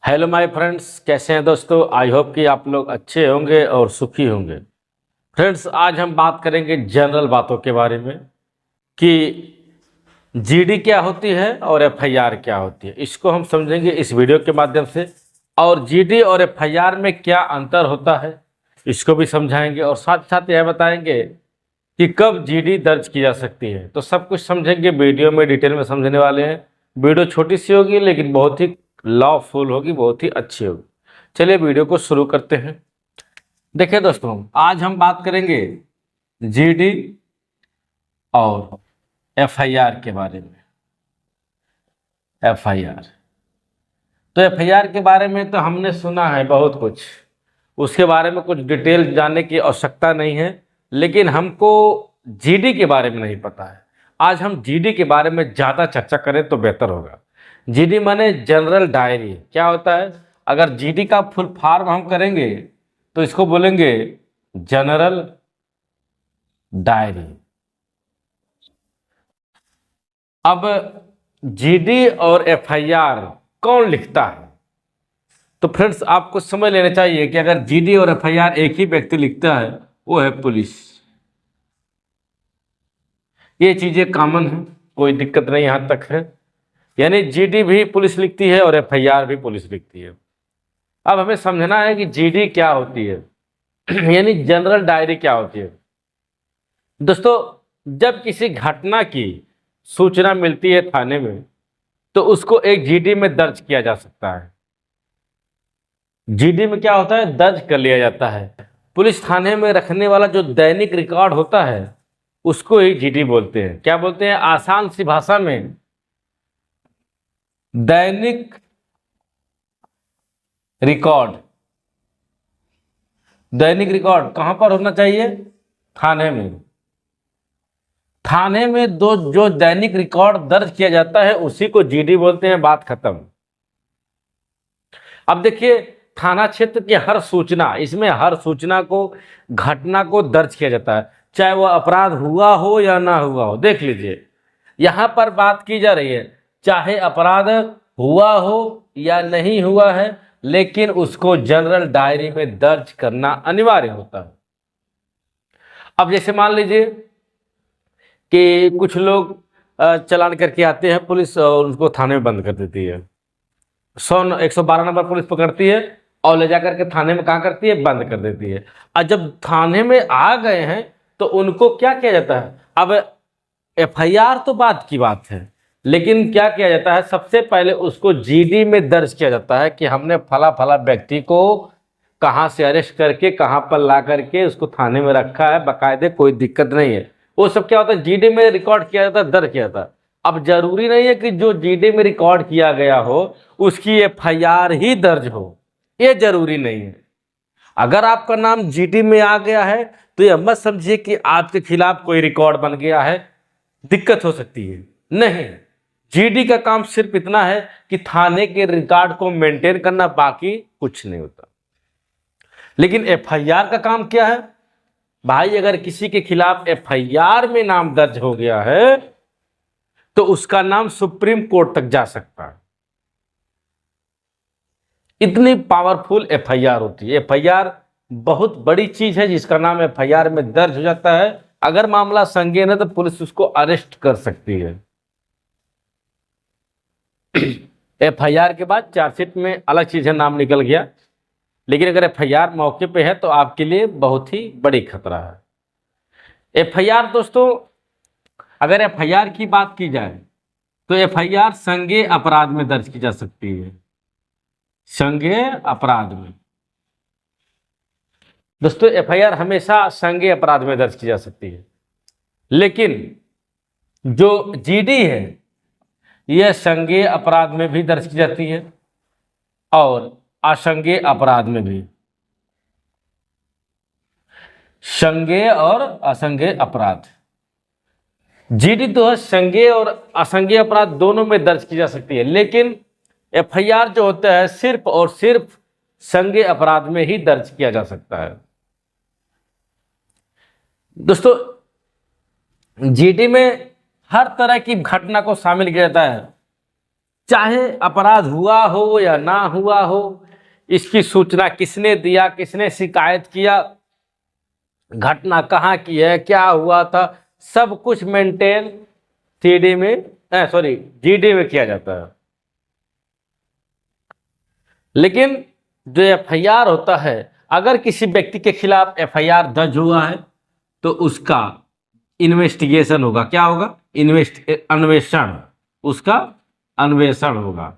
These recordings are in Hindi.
हेलो माय फ्रेंड्स, कैसे हैं दोस्तों। आई होप कि आप लोग अच्छे होंगे और सुखी होंगे। फ्रेंड्स, आज हम बात करेंगे जनरल बातों के बारे में कि जीडी क्या होती है और एफआईआर क्या होती है। इसको हम समझेंगे इस वीडियो के माध्यम से। और जीडी और एफआईआर में क्या अंतर होता है इसको भी समझाएंगे, और साथ साथ यह बताएंगे कि कब जीडी दर्ज की जा सकती है। तो सब कुछ समझेंगे, वीडियो में डिटेल में समझने वाले हैं। वीडियो छोटी सी होगी लेकिन बहुत ही लॉफुल होगी, बहुत ही अच्छी होगी। चलिए वीडियो को शुरू करते हैं। देखिए दोस्तों, आज हम बात करेंगे जीडी और एफआईआर के बारे में। एफआईआर, तो एफआईआर के बारे में तो हमने सुना है बहुत कुछ, उसके बारे में कुछ डिटेल जानने की आवश्यकता नहीं है। लेकिन हमको जीडी के बारे में नहीं पता है। आज हम जीडी के बारे में ज़्यादा चर्चा करें तो बेहतर होगा। जीडी माने जनरल डायरी। क्या होता है? अगर जीडी का फुल फॉर्म हम करेंगे तो इसको बोलेंगे जनरल डायरी। अब जीडी और एफआईआर कौन लिखता है? तो फ्रेंड्स, आपको समझ लेना चाहिए कि अगर जीडी और एफआईआर एक ही व्यक्ति लिखता है, वो है पुलिस। ये चीजें कॉमन है, कोई दिक्कत नहीं यहां तक है। यानी जीडी भी पुलिस लिखती है और एफआईआर भी पुलिस लिखती है। अब हमें समझना है कि जीडी क्या होती है यानी जनरल डायरी क्या होती है। दोस्तों, जब किसी घटना की सूचना मिलती है थाने में, तो उसको एक जीडी में दर्ज किया जा सकता है। जीडी में क्या होता है? दर्ज कर लिया जाता है। पुलिस थाने में रखने वाला जो दैनिक रिकॉर्ड होता है उसको ही जीडी बोलते हैं। क्या बोलते हैं? आसान सी भाषा में दैनिक रिकॉर्ड। दैनिक रिकॉर्ड कहां पर होना चाहिए? थाने में। थाने में दो जो दैनिक रिकॉर्ड दर्ज किया जाता है उसी को जीडी बोलते हैं। बात खत्म। अब देखिए, थाना क्षेत्र की हर सूचना, इसमें हर सूचना को, घटना को दर्ज किया जाता है, चाहे वह अपराध हुआ हो या ना हुआ हो। देख लीजिए, यहां पर बात की जा रही है चाहे अपराध हुआ हो या नहीं हुआ है, लेकिन उसको जनरल डायरी में दर्ज करना अनिवार्य होता है। अब जैसे मान लीजिए कि कुछ लोग चालान करके आते हैं, पुलिस और उनको थाने में बंद कर देती है। 112 नंबर पुलिस पकड़ती है और ले जाकर के थाने में कहाँ करती है? बंद कर देती है। और जब थाने में आ गए हैं तो उनको क्या किया जाता है? अब एफआईआर तो बात की बात है, लेकिन क्या किया जाता है? सबसे पहले उसको जीडी में दर्ज किया जाता है कि हमने फला फला व्यक्ति को कहाँ से अरेस्ट करके कहाँ पर ला करके उसको थाने में रखा है, बाकायदे, कोई दिक्कत नहीं है। वो सब क्या होता है? जीडी में रिकॉर्ड किया जाता है, दर्ज किया जाता है। अब जरूरी नहीं है कि जो जीडी में रिकॉर्ड किया गया हो उसकी एफआईआर ही दर्ज हो, ये जरूरी नहीं है। अगर आपका नाम जीडी में आ गया है तो यह मत समझिए कि आपके खिलाफ कोई रिकॉर्ड बन गया है, दिक्कत हो सकती है। नहीं, जीडी का काम सिर्फ इतना है कि थाने के रिकॉर्ड को मेंटेन करना, बाकी कुछ नहीं होता। लेकिन एफआईआर का काम क्या है? भाई, अगर किसी के खिलाफ एफआईआर में नाम दर्ज हो गया है तो उसका नाम सुप्रीम कोर्ट तक जा सकता है। इतनी पावरफुल एफआईआर होती है। एफआईआर बहुत बड़ी चीज है जिसका नाम एफआईआर में दर्ज हो जाता है। अगर मामला संगीन है तो पुलिस उसको अरेस्ट कर सकती है। एफआईआर के बाद चार्जशीट में अलग चीज है, नाम निकल गया, लेकिन अगर एफआईआर मौके पे है तो आपके लिए बहुत ही बड़ी खतरा है। एफआईआर दोस्तों, अगर एफआईआर की बात की जाए तो एफआईआर संज्ञेय अपराध में दर्ज की जा सकती है। संज्ञेय अपराध में दोस्तों एफआईआर हमेशा संज्ञेय अपराध में दर्ज की जा सकती है, लेकिन जो जीडी है यह संज्ञेय अपराध में भी दर्ज की जाती है और असंज्ञेय अपराध में भी। संज्ञेय और असंज्ञेय अपराध, जीडी तो है संज्ञेय और असंज्ञेय अपराध दोनों में दर्ज की जा सकती है, लेकिन एफआईआर जो होता है सिर्फ और सिर्फ संज्ञेय अपराध में ही दर्ज किया जा सकता है। दोस्तों, जीडी में हर तरह की घटना को शामिल किया जाता है, चाहे अपराध हुआ हो या ना हुआ हो, इसकी सूचना किसने दिया, किसने शिकायत किया, घटना कहाँ की है, क्या हुआ था, सब कुछ मेंटेन सीडी में जीडी में किया जाता है। लेकिन जो एफआईआर होता है, अगर किसी व्यक्ति के खिलाफ एफआईआर दर्ज हुआ है तो उसका इन्वेस्टिगेशन होगा। क्या होगा? अन्वेषण, उसका अन्वेषण होगा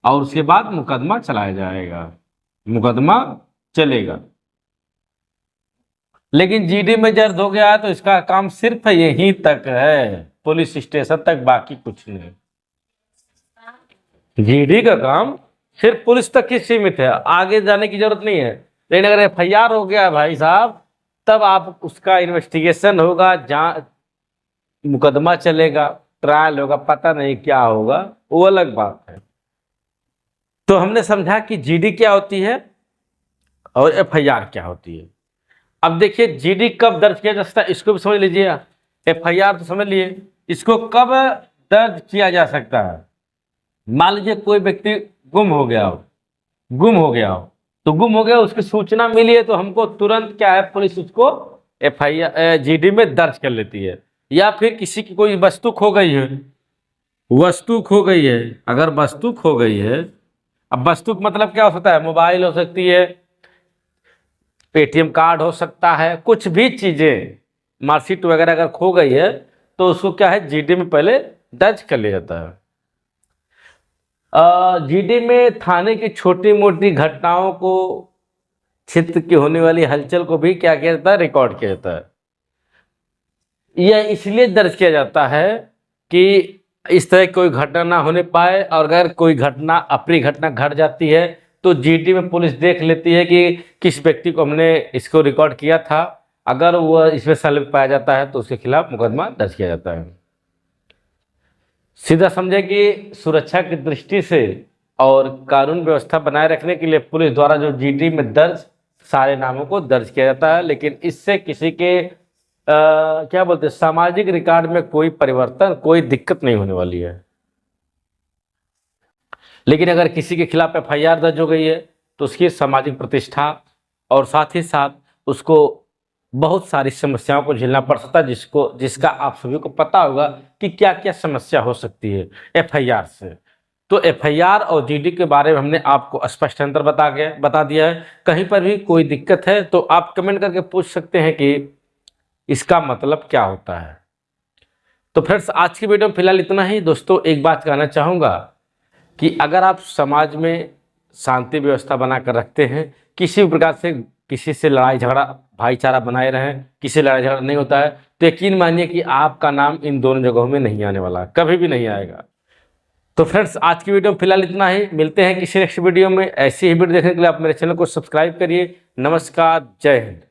और उसके बाद मुकदमा चलाया जाएगा, मुकदमा चलेगा। लेकिन जीडी में दर्ज हो गया है तो इसका काम सिर्फ यहीं तक है, पुलिस स्टेशन तक, बाकी कुछ नहीं। जीडी का काम सिर्फ पुलिस तक ही सीमित है, आगे जाने की जरूरत नहीं है। लेकिन अगर एफआईआर हो गया भाई साहब, तब आप उसका इन्वेस्टिगेशन होगा, जांच, मुकदमा चलेगा, ट्रायल होगा, पता नहीं क्या होगा, वो अलग बात है। तो हमने समझा कि जीडी क्या होती है और एफआईआर क्या होती है। अब देखिए जीडी कब दर्ज किया जा सकता है, इसको भी समझ लीजिए। एफआईआर तो समझ लिए, इसको कब दर्ज किया जा सकता है। मान लीजिए कोई व्यक्ति गुम हो गया हो, तो गुम हो गया, उसकी सूचना मिली है तो हमको तुरंत क्या है, पुलिस उसको एफआईआर जीडी में दर्ज कर लेती है। या फिर किसी की कोई वस्तु खो गई है, अगर वस्तु खो गई है, अब वस्तु का मतलब क्या हो सकता है, मोबाइल हो सकती है, पेटीएम कार्ड हो सकता है, कुछ भी चीजें, मार्कशीट वगैरह अगर खो गई है तो उसको क्या है, जीडी में पहले दर्ज कर लिया जाता है। जीडी में थाने की छोटी मोटी घटनाओं को, क्षेत्र की होने वाली हलचल को भी क्या किया जाता है, रिकॉर्ड किया जाता है। यह इसलिए दर्ज किया जाता है कि इस तरह कोई घटना ना होने पाए, और अगर कोई घटना, अप्रिय घटना घट जाती है तो जीडी में पुलिस देख लेती है कि किस व्यक्ति को हमने इसको रिकॉर्ड किया था, अगर वह इसमें संलिप्त पाया जाता है तो उसके खिलाफ मुकदमा दर्ज किया जाता है। सीधा समझे कि सुरक्षा की दृष्टि से और कानून व्यवस्था बनाए रखने के लिए पुलिस द्वारा जो जीडी में दर्ज सारे नामों को दर्ज किया जाता है, लेकिन इससे किसी के क्या बोलते हैं, सामाजिक रिकॉर्ड में कोई परिवर्तन, कोई दिक्कत नहीं होने वाली है। लेकिन अगर किसी के खिलाफ एफआईआर दर्ज हो गई है तो उसकी सामाजिक प्रतिष्ठा और साथ ही साथ उसको बहुत सारी समस्याओं को झेलना पड़ सकता है, जिसका आप सभी को पता होगा कि क्या क्या समस्या हो सकती है एफआईआर से। तो एफआईआर और जीडी के बारे में हमने आपको स्पष्ट अंतर बता दिया है। कहीं पर भी कोई दिक्कत है तो आप कमेंट करके पूछ सकते हैं कि इसका मतलब क्या होता है। तो फ्रेंड्स, आज की वीडियो में फिलहाल इतना ही। दोस्तों, एक बात कहना चाहूँगा कि अगर आप समाज में शांति व्यवस्था बनाकर रखते हैं, किसी भी प्रकार से किसी से लड़ाई झगड़ा, भाईचारा बनाए रहें, किसी से लड़ाई झगड़ा नहीं होता है, तो यकीन मानिए कि आपका नाम इन दोनों जगहों में नहीं आने वाला, कभी भी नहीं आएगा। तो फ्रेंड्स, आज की वीडियो में फिलहाल इतना ही। मिलते हैं किसी नेक्स्ट वीडियो में। ऐसी ही वीडियो देखने के लिए आप मेरे चैनल को सब्सक्राइब करिए। नमस्कार, जय हिंद।